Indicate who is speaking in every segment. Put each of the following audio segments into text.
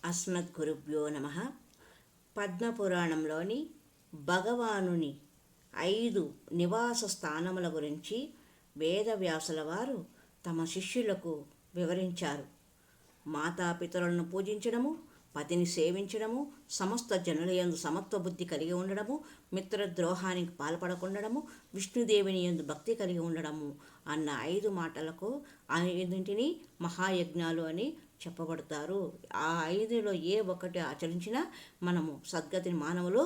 Speaker 1: అస్మద్గురుభ్యో నమః. పద్మపురాణంలోని భగవానుని 5 నివాస స్థానముల గురించి వేదవ్యాసుల వారు తమ శిష్యులకు వివరించారు. మాతాపితరులను పూజించడము, పతిని సేవించడము, సమస్త జనులయందు సమత్వ బుద్ధి కలిగి ఉండడము, మిత్రద్రోహానికి పాల్పడకుండడము, విష్ణుదేవిని యందు భక్తి కలిగి ఉండడము అన్న 5 మాటలకు 5 మహాయజ్ఞాలు అని చెప్పబడతారు. ఆ 5లో ఏ ఒక్కటి ఆచరించినా మనము మానవులు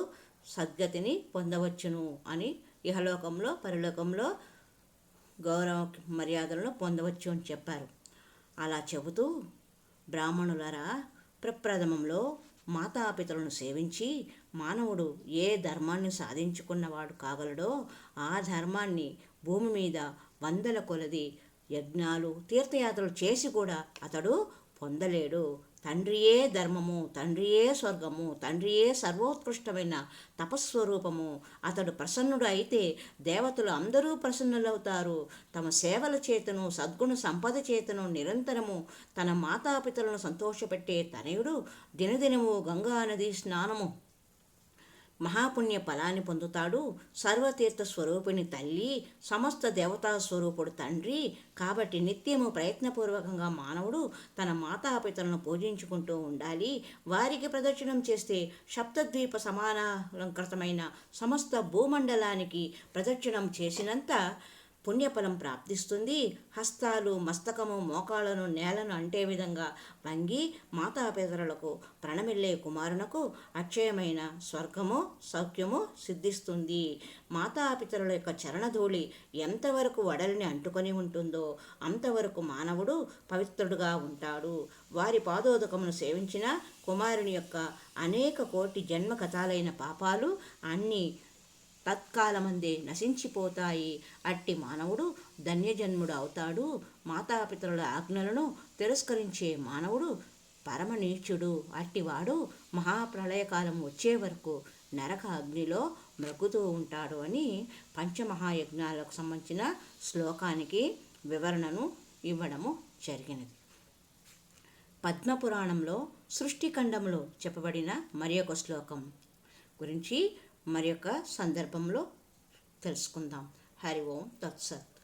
Speaker 1: సద్గతిని పొందవచ్చును అని, ఇహలోకంలో పరలోకంలో గౌరవ మర్యాదలను పొందవచ్చు అని చెప్పారు. అలా చెబుతూ, బ్రాహ్మణులారా, ప్రప్రథమంలో మాతాపితలను సేవించి మానవుడు ఏ ధర్మాన్ని సాధించుకున్నవాడు కాగలడో ఆ ధర్మాన్ని భూమి మీద 100ల కొలది యజ్ఞాలు, తీర్థయాత్రలు చేసి కూడా అతడు పొందలేడు. తండ్రియే ధర్మము, తండ్రియే స్వర్గము, తండ్రియే సర్వోత్కృష్టమైన తపస్వరూపము. అతడు ప్రసన్నుడు అయితే దేవతలు అందరూ ప్రసన్నులవుతారు. తమ సేవల చేతను, సద్గుణ సంపద చేతను నిరంతరము తన మాతాపితలను సంతోషపెట్టే తనయుడు దినదినము గంగా నది స్నానము మహాపుణ్య ఫలాన్ని పొందుతాడు. సర్వతీర్థ స్వరూపిణి తల్లి, సమస్త దేవతా స్వరూపుడు తండ్రి. కాబట్టి నిత్యము ప్రయత్నపూర్వకంగా మానవుడు తన మాతాపితలను పూజించుకుంటూ ఉండాలి. వారికి ప్రదక్షిణం చేస్తే సప్తద్వీప సమానాలంకృతమైన సమస్త భూమండలానికి ప్రదక్షిణం చేసినంత పుణ్యఫలం ప్రాప్తిస్తుంది. హస్తాలు, మస్తకము, మోకాళ్ళను నేలను అంటే విధంగా వంగి మాతాపితరులకు ప్రణమిల్లే కుమారునకు అక్షయమైన స్వర్గము, సౌఖ్యము సిద్ధిస్తుంది. మాతాపితరుల యొక్క చరణధూళి ఎంతవరకు వడలిని అంటుకొని ఉంటుందో అంతవరకు మానవుడు పవిత్రుడుగా ఉంటాడు. వారి పాదోదకమును సేవించిన కుమారుని యొక్క అనేక కోటి జన్మ కథాలైన పాపాలు అన్నీ తత్కాలమందే నశించిపోతాయి. అట్టి మానవుడు ధన్యజన్ముడు అవుతాడు. మాతాపితరుల ఆజ్ఞలను తిరస్కరించే మానవుడు పరమనీచుడు. అట్టివాడు మహాప్రళయకాలం వచ్చే వరకు నరక అగ్నిలో మ్రగ్గుతూ ఉంటాడు అని పంచమహాయజ్ఞాలకు సంబంధించిన శ్లోకానికి వివరణను ఇవ్వడము జరిగినది. పద్మపురాణంలో సృష్టిఖండంలో చెప్పబడిన మరి ఒక శ్లోకం గురించి మరి ఒక సందర్భంలో తెలుసుకుందాం. హరి ఓం తత్సత్.